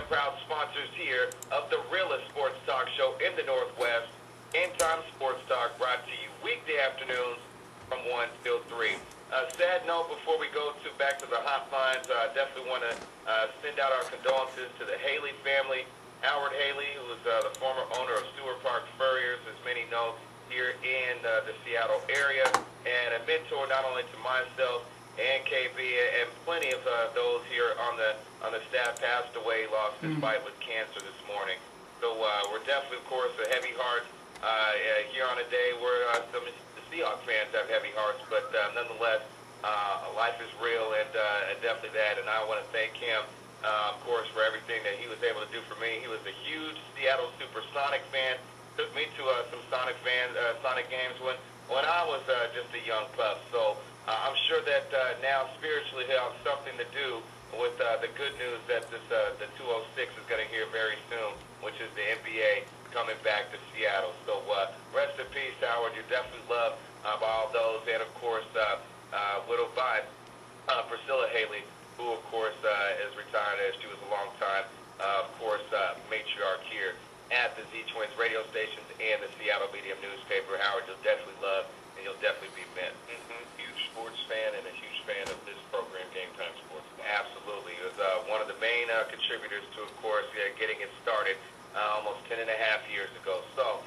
proud sponsors here of the realest sports talk show in the Northwest, Game Time Sports Talk, brought to you weekday afternoons from 1 till 3. Sad note before we go back to the hotlines, I definitely want to send out our condolences to the Haley family. Howard Haley, who was the former owner of Stewart Park Furriers, as many know, here in the Seattle area, and a mentor not only to myself and KB and plenty of those here on the staff passed away, lost his fight with cancer this morning. So we're definitely, of course, a heavy heart here on a day where some Seahawks fans have heavy hearts, but nonetheless, life is real, and definitely that. And I want to thank him, of course, for everything that he was able to do for me. He was a huge Seattle Supersonic fan. Took me to some Sonic games when I was just a young pup. So I'm sure that now spiritually he'll have something to do with the good news that the 206 is going to hear very soon, which is the NBA coming back to Seattle. So rest in peace, Howard. You're definitely loved by all those. And, of course, widowed by Priscilla Haley, who, of course, is retired as she was a long time, of course, matriarch here at the Z-Twins radio stations and the Seattle Medium newspaper. Howard, you'll definitely love, and you'll definitely be missed. Huge sports fan and a huge fan of this program, Game Time Sports. Absolutely. He was one of the main contributors to, of course, getting it started almost 10 and a half years ago. So,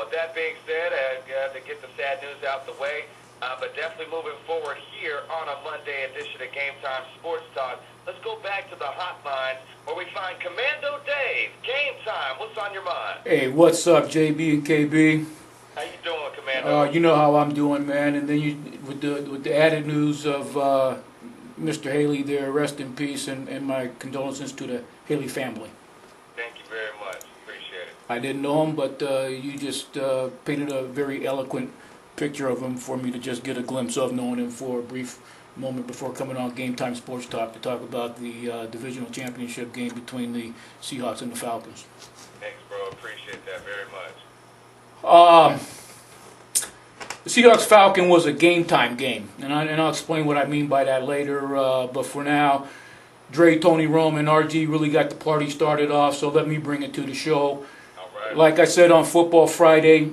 with that being said, to get the sad news out the way, but definitely moving forward here on a Monday edition of Game Time Sports Talk, let's go back to the hotline where we find Commando Dave. Game Time, what's on your mind? Hey, what's up, JB and KB? How you doing, Commando? You know how I'm doing, man. And then with the added news of Mr. Haley there, rest in peace, and my condolences to the Haley family. Thank you very much. Appreciate it. I didn't know him, but you just painted a very eloquent picture of him for me to just get a glimpse of, knowing him for a brief moment before coming on Game Time Sports Talk to talk about the divisional championship game between the Seahawks and the Falcons. Thanks, bro. Appreciate that very much. The Seahawks-Falcon was a game time game, and I'll explain what I mean by that later. But for now, Dre, Tony, Rome, and RG really got the party started off, so let me bring it to the show. All right. Like I said on Football Friday,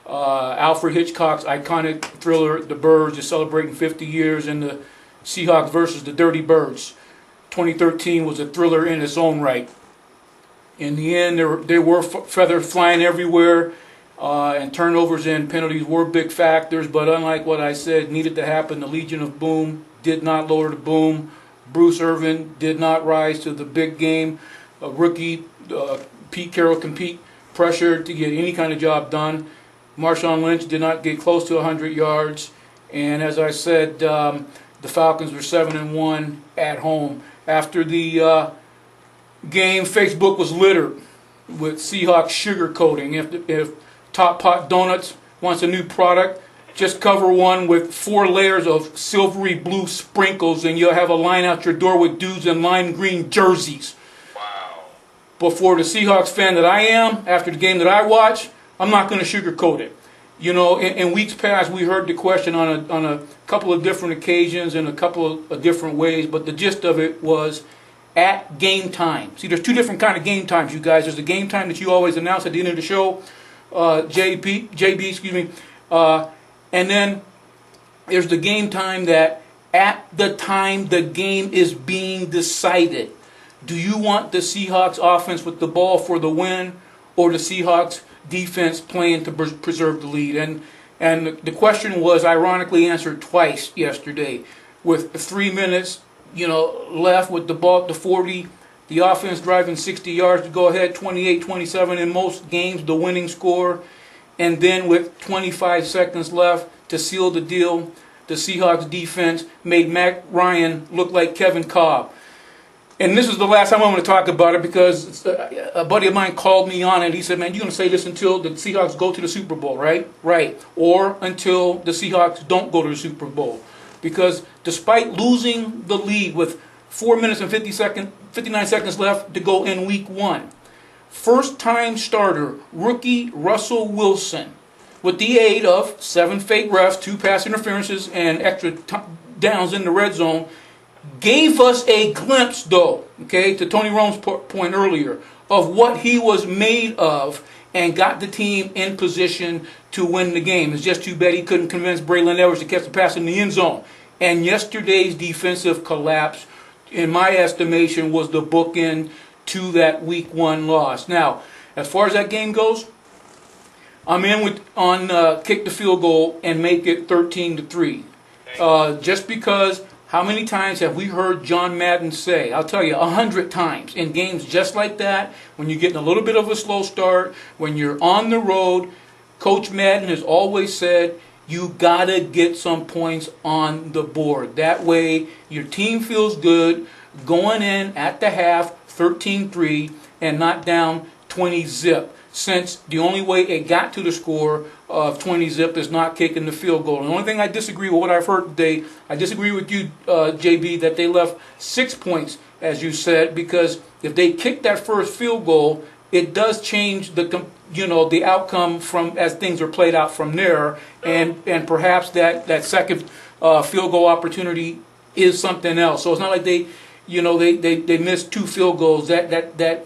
Alfred Hitchcock's iconic thriller, The Birds, is celebrating 50 years, and the Seahawks versus the Dirty Birds. 2013 was a thriller in its own right. In the end, there were feathers flying everywhere, and turnovers and penalties were big factors, but unlike what I said needed to happen, the Legion of Boom did not lower the boom. Bruce Irvin did not rise to the big game. Rookie Pete Carroll compete pressured to get any kind of job done. Marshawn Lynch did not get close to 100 yards. And as I said, the Falcons were 7-1 at home. After the game, Facebook was littered with Seahawks sugarcoating. If Top Pot Donuts wants a new product, just cover one with 4 layers of silvery blue sprinkles and you'll have a line out your door with dudes in lime green jerseys. Wow. But for the Seahawks fan that I am, after the game that I watch, I'm not going to sugarcoat it. You know, in weeks past, we heard the question on a couple of different occasions in a couple of different ways, but the gist of it was at game time. See, there's 2 different kind of game times, you guys. There's the game time that you always announce at the end of the show, JB, excuse me, and then there's the game time that at the time the game is being decided. Do you want the Seahawks offense with the ball for the win, or the Seahawks defense playing to preserve the lead? And the question was ironically answered twice yesterday, with 3 minutes, left with the ball at the 40, the offense driving 60 yards to go ahead, 28-27 in most games, the winning score, and then with 25 seconds left to seal the deal, the Seahawks defense made Matt Ryan look like Kevin Cobb. And this is the last time I'm going to talk about it because a buddy of mine called me on it. He said, man, you're going to say this until the Seahawks go to the Super Bowl, right? Right. Or until the Seahawks don't go to the Super Bowl. Because despite losing the lead with 4 minutes and 59 seconds left to go in week 1, first-time starter, rookie Russell Wilson, with the aid of 7 fake refs, 2 pass interferences, and extra downs in the red zone, gave us a glimpse, though, okay, to Tony Rome's point earlier, of what he was made of and got the team in position to win the game. It's just too bad he couldn't convince Braylon Edwards to catch the pass in the end zone. And yesterday's defensive collapse, in my estimation, was the bookend to that Week 1 loss. Now, as far as that game goes, I'm in on kick the field goal and make it 13-3. Just because, how many times have we heard John Madden say, I'll tell you, 100 times in games just like that, when you're getting a little bit of a slow start, when you're on the road, Coach Madden has always said, you got to get some points on the board. That way, your team feels good going in at the half, 13-3, and not down 20-zip. Since the only way it got to the score of 20-zip is not kicking the field goal. And the only thing I disagree with what I've heard today, I disagree with you, JB, that they left 6 points, as you said, because if they kick that first field goal, it does change the outcome from as things are played out from there, and perhaps that second field goal opportunity is something else. So it's not like they missed 2 field goals. That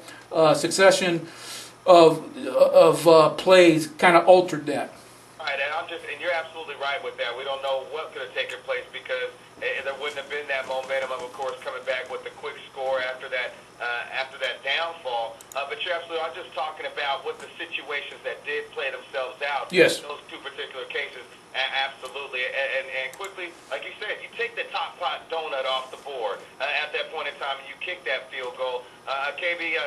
succession of plays kind of altered that. All right, and you're absolutely right with that. We don't know what could have taken place because there wouldn't have been that momentum of course, coming back with the quick score after that downfall. But you're absolutely. I'm just talking about what the situations that did play themselves out. Yes. In those 2 particular cases. Absolutely. And quickly, like you said, you take the top pot donut off the board at that point in time, and you kick that field goal. KB.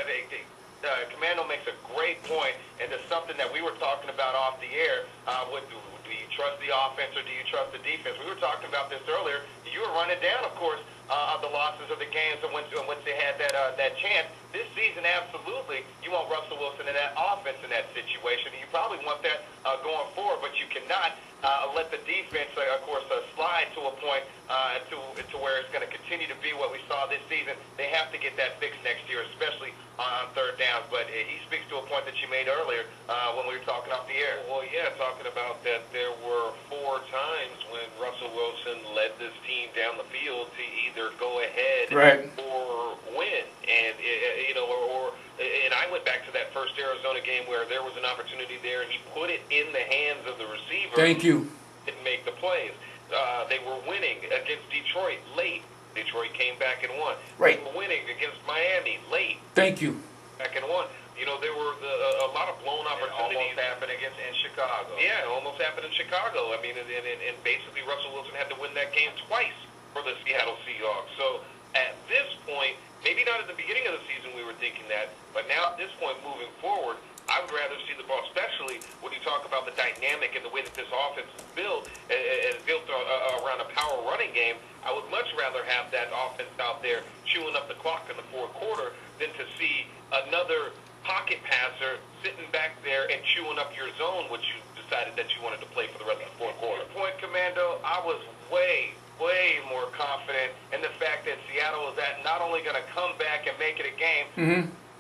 Commando makes a great point into something that we were talking about off the air. Do you trust the offense or do you trust the defense? We were talking about this earlier. You were running down, of course, the losses of the games and once they had that chance. This season, absolutely, you want Russell Wilson in that offense in that situation. You probably want that going forward, but you cannot let the defense, of course, slide to a point to where it's going to continue to be what we saw this season. They have to get that fixed next year, especially on third downs. But he speaks to a point that you made earlier when we were talking off the air. Well, yeah, talking about that there were 4 times when Russell Wilson led this team down the field to either go ahead or win. And, and I went back to that first Arizona game where there was an opportunity there, and he put it in the hands of the receiver. Thank you. Didn't make the plays. They were winning against Detroit late. Detroit came back and won. Right. They were winning against Miami late. Thank you. Back and won. There were a lot of blown opportunities. Almost happened in Chicago. Yeah, it almost happened in Chicago. I mean, and basically Russell Wilson had to win that game twice for the Seattle Seahawks. So at this point, maybe not at the beginning of the season we were thinking that, but now at this point moving forward, I would rather see the ball, especially when you talk about the dynamic and the way that this offense is built, around a power running game. I would much rather have that offense out there chewing up the clock in the fourth quarter than to see another pocket passer sitting back there and chewing up your zone, which you decided that you wanted to play for the rest of the fourth quarter. Your point, Commando, I was way more confident in the fact that Seattle was not only going to come back and make it a game,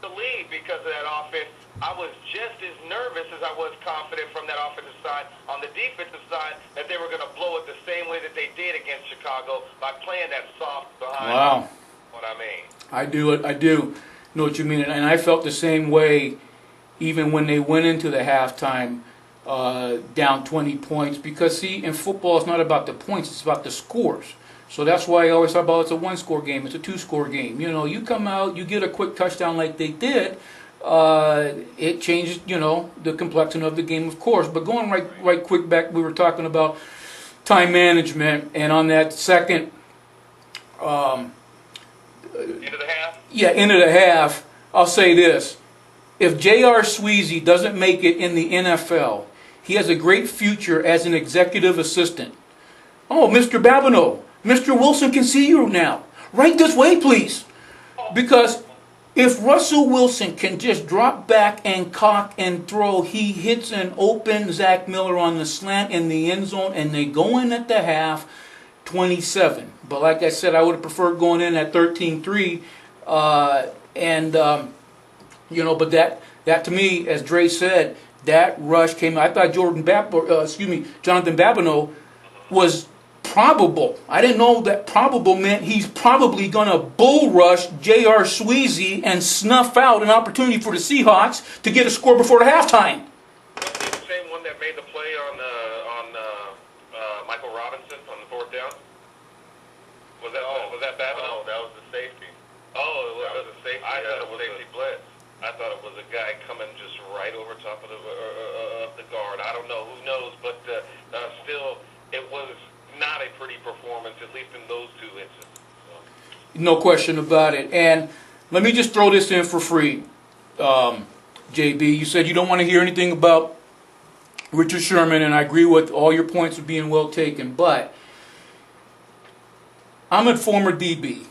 the lead because of that offense. I was just as nervous as I was confident from that offensive side. On the defensive side, that they were going to blow it the same way that they did against Chicago by playing that soft behind. Wow. What I mean. I do know what you mean, and I felt the same way even when they went into the halftime down 20 points, because see, in football it's not about the points, it's about the scores. So that's why I always talk about it's a 1-score game, it's a 2-score game. You come out, you get a quick touchdown like they did, it changes, the complexion of the game, of course. But going right quick back, we were talking about time management, and on that second End of the half? Yeah, end of the half, I'll say this. If J.R. Sweezy doesn't make it in the NFL, he has a great future as an executive assistant. Oh, Mr. Babineau, Mr. Wilson can see you now. Right this way, please. Because if Russell Wilson can just drop back and cock and throw, he hits an open Zach Miller on the slant in the end zone, and they go in at the half 27. But like I said, I would have preferred going in at 13-3. But that to me, as Dre said, that rush came. I thought Jonathan Babineau was probable. I didn't know that probable meant he's probably going to bull rush J.R. Sweezy and snuff out an opportunity for the Seahawks to get a score before the halftime. Was he the same one that made the play on Michael Robinson on the fourth down? Was that bad? No, that was the safety. Oh, That was a safety. I thought it was safety blitz. I thought it was a guy coming just right over top of the guard. I don't know. Who knows? But still, it was not a pretty performance, at least in those two instances. So. No question about it. And let me just throw this in for free, JB. You said you don't want to hear anything about Richard Sherman, and I agree with all your points of being well taken. But I'm a former DB,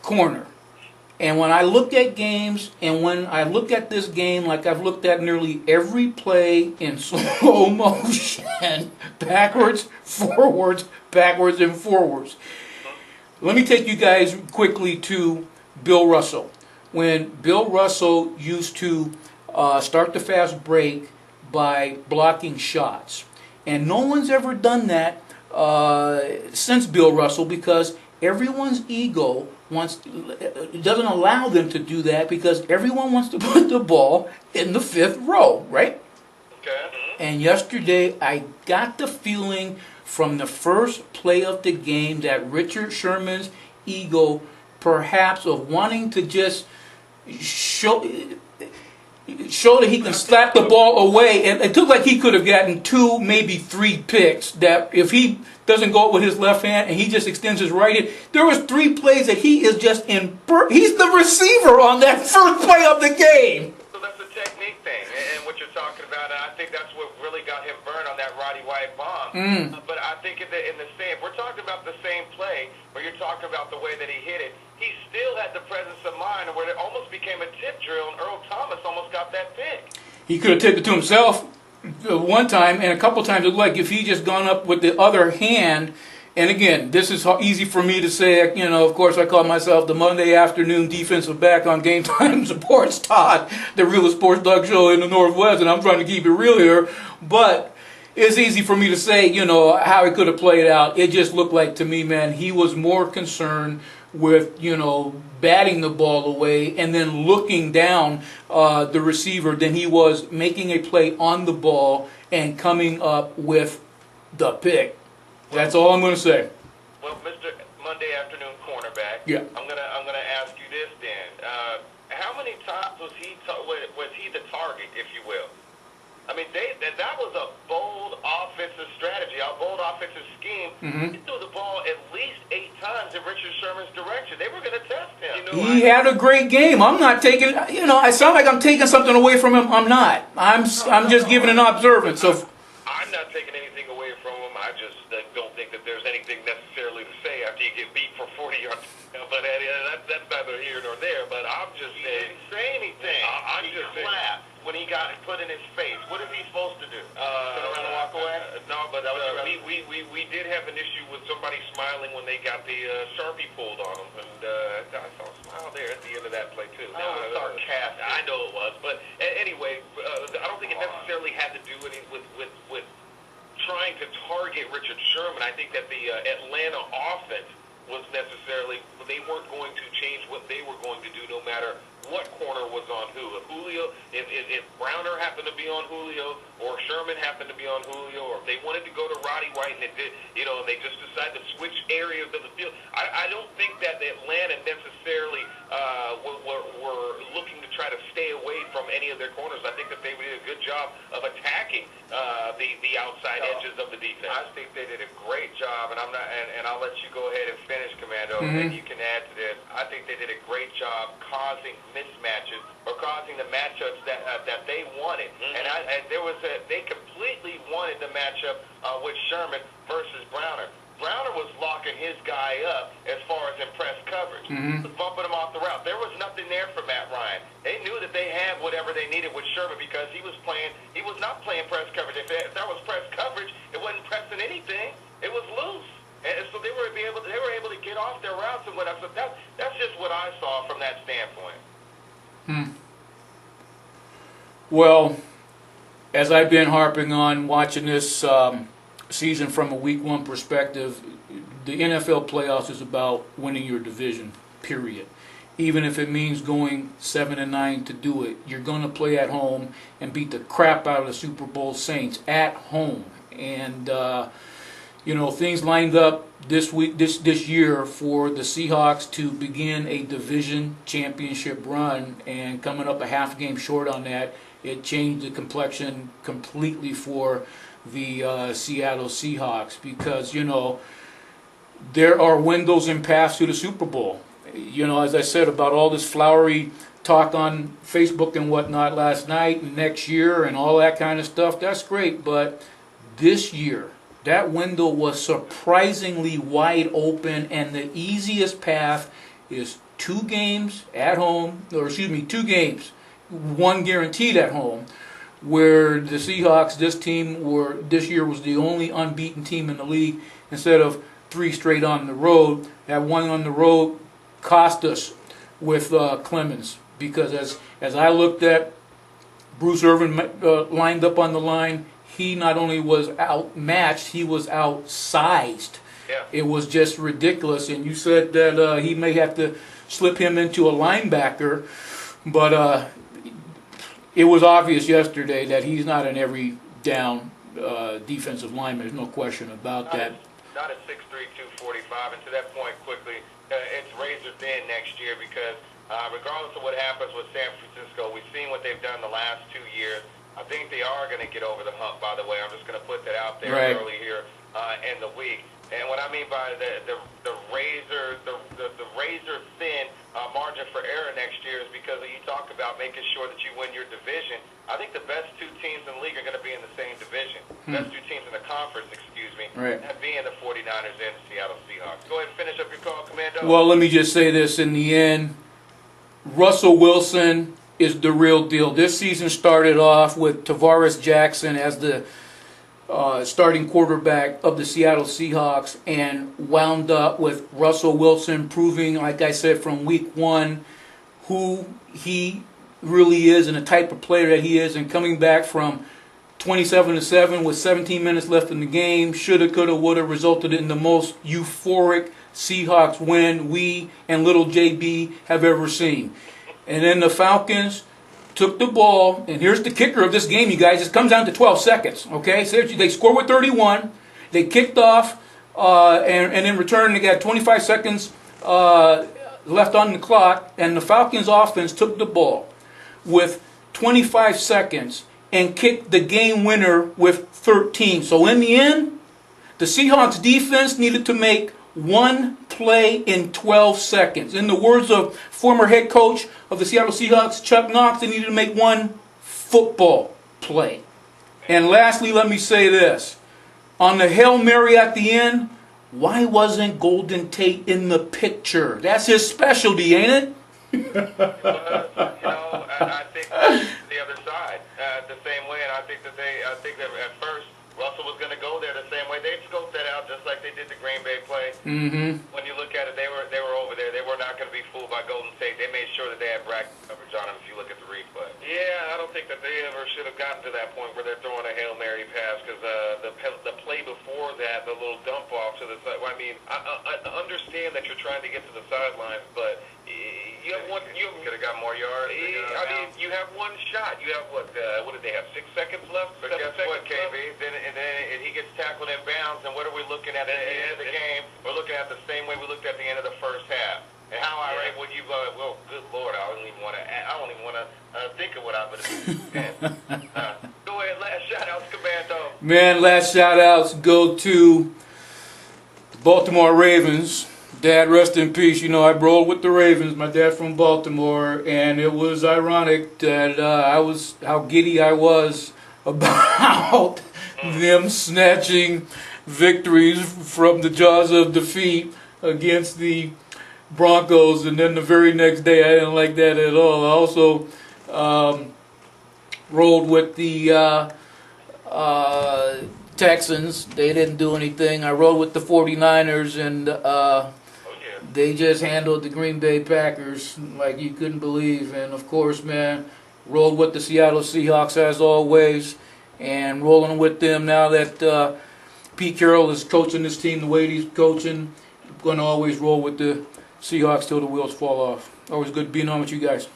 corner. And when I look at games, and when I look at this game, like I've looked at nearly every play in slow motion, backwards, forwards, backwards, and forwards. Let me take you guys quickly to Bill Russell. When Bill Russell used to start the fast break by blocking shots. And no one's ever done that since Bill Russell, because everyone's ego doesn't allow them to do that, because everyone wants to put the ball in the fifth row, right? Okay. And yesterday I got the feeling from the first play of the game that Richard Sherman's ego, perhaps of wanting to just show that he can slap the ball away, and it looked like he could have gotten 2, maybe 3 picks, that if he doesn't go with his left hand and he just extends his right hand, there was 3 plays that he is just he's the receiver on that first play of the game. So that's a technique thing, and what you're talking about, and I think that's what really got him burned on that Roddy White bomb. But I think in the same, if we're talking about the same play, where you're talking about the way that he hit it, he still had the presence of mind where it almost became a tip drill, and Earl Thomas almost got that pick. He could have tipped it to himself one time, and a couple times it looked like if he just gone up with the other hand. And again, this is easy for me to say. You know, of course, I call myself the Monday afternoon defensive back on Game Time Sports Talk, the realest sports talk show in the Northwest, and I'm trying to keep it real here. But it's easy for me to say, you know, how it could have played out. It just looked like to me, man, he was more concerned with, you know, batting the ball away and then looking down the receiver than he was making a play on the ball and coming up with the pick. That's all I'm going to say. Well, Mr. Monday afternoon cornerback, Yeah. I'm gonna ask you this then. How many times was he the target, if you will? I mean, that was a bold offensive strategy, a bold offensive scheme. He threw the ball at least 8 times in Richard Sherman's direction. They were going to test him. You know, He had a great game. I'm not taking, you know, I sound like I'm taking something away from him. I'm not. I'm just giving an observance of. I'm not taking anything away from him. I just don't think that there's anything necessarily to say after you get beat for 40 yards. But that's neither here nor there. But I'm just he saying. didn't say anything. I'm He just saying. clapped when he got it put in his face. What is he supposed to do? Turn around and walk away? No, but we did have an issue with somebody smiling when they got the Sharpie pulled on them, and I saw a smile there at the end of that play too. That was sarcastic. I know it was, but anyway, I don't think it necessarily had to do with trying to target Richard Sherman. I think that the Atlanta offense was necessarily, they weren't going to change what they were going to do no matter what corner was on who. If Browner happened to be on Julio, or Sherman happened to be on Julio, or if they wanted to go to Roddy White and they just decided to switch areas of the field, I don't think that Atlanta necessarily were looking to try to stay away from any of their corners. I think that they did a good job of attacking the outside edges of the defense. I think they did a great job, and I'll let you go ahead and finish, Commando, and you can add to this. I think they did a great job causing mismatches or causing the matchups that they wanted, and they completely wanted the matchup with Sherman versus Browner. Browner was locking his guy up as far as in press coverage, bumping him off the route. There was nothing there for Matt Ryan. They knew that they had whatever they needed with Sherman because he was not playing press coverage. If that was press coverage, it wasn't pressing anything. It was loose. And so they were able to get off their routes and whatnot. So that's just what I saw from that standpoint. Well, as I've been harping on watching this season from a week one perspective, the NFL playoffs is about winning your division, period. Even if it means going 7-9 to do it, you're going to play at home and beat the crap out of the Super Bowl Saints at home. And things lined up this year for the Seahawks to begin a division championship run, and coming up a half game short on that, it changed the complexion completely for the Seattle Seahawks, because there are windows and paths to the Super Bowl. As I said about all this flowery talk on Facebook and whatnot last night, and next year and all that kind of stuff, that's great, but this year that window was surprisingly wide open, and the easiest path is 2 games at home, two games, 1 guaranteed at home, where the Seahawks, this year was the only unbeaten team in the league, instead of 3 straight on the road. That 1 on the road cost us with Clemens, because as I looked at Bruce Irvin lined up on the line, he not only was outmatched, he was outsized. Yeah. It was just ridiculous. And you said that he may have to slip him into a linebacker, but it was obvious yesterday that he's not an every down defensive lineman. There's no question about that. Not at 6'3", 245. And to that point, quickly, it's razor thin next year, because regardless of what happens with San Francisco, we've seen what they've done the last 2 years. I think they are going to get over the hump, by the way. I'm just going to put that out there early here in the week. And what I mean by the razor thin margin for error next year is because you talk about making sure that you win your division. I think the best 2 teams in the league are going to be in the same division. Best 2 teams in the conference, that being the 49ers and the Seattle Seahawks. Go ahead and finish up your call, Commando. Well, let me just say this in the end. Russell Wilson is the real deal. This season started off with Tavares Jackson as the starting quarterback of the Seattle Seahawks, and wound up with Russell Wilson proving, like I said, from week 1, who he really is and the type of player that he is, and coming back from 27-7 with 17 minutes left in the game, shoulda, coulda, woulda, resulted in the most euphoric Seahawks win we and little JB have ever seen. And then the Falcons took the ball, and here's the kicker of this game, you guys. It comes down to 12 seconds, okay? So they scored with 31. They kicked off, and in return, they got 25 seconds left on the clock, and the Falcons offense took the ball with 25 seconds and kicked the game winner with 13. So in the end, the Seahawks defense needed to make 1 play in 12 seconds. In the words of former head coach of the Seattle Seahawks, Chuck Knox, they needed to make 1 football play. And lastly, let me say this. On the Hail Mary at the end, why wasn't Golden Tate in the picture? That's his specialty, ain't it? I think the other side the same way, and I think that at first Russell was going to go there the same way. They scoped that out just like they did the Green Bay play. Mm-hmm. When you look at it, they were over there. They were not going to be fooled by Golden State. They made sure that they had bracket coverage on them. If you look at the replay, I don't think that they ever should have gotten to that point where they're throwing a Hail Mary pass, because the play before that, the little dump off to the side. I mean, I understand that you're trying to get to the sidelines, but you have one. You could have got more yards. I mean, you have 1 shot. You have what did they have? 6 seconds left. But guess what, KB? Then he gets tackled in bounds, and what are we looking at the end of the game? We're looking at the same way we looked at the end of the first half. And how irate would you? Well, good Lord, I don't even want to think of what I would have. Go ahead, last shout outs, Commando. Man, last shout outs go to the Baltimore Ravens. Dad, rest in peace. You know, I rolled with the Ravens. My dad from Baltimore, and it was ironic that how giddy I was about them snatching victories from the jaws of defeat against the Broncos, and then the very next day I didn't like that at all. I also rolled with the Texans. They didn't do anything. I rolled with the 49ers, and they just handled the Green Bay Packers like you couldn't believe. And of course, man, rolled with the Seattle Seahawks as always, and rolling with them now that Pete Carroll is coaching this team the way he's coaching. I'm going to always roll with the Seahawks till the wheels fall off. Always good being on with you guys.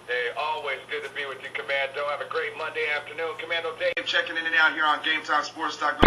Hey, always good to be with you, Commando. Have a great Monday afternoon. Commando Dave checking in and out here on Game Time Sports Talk.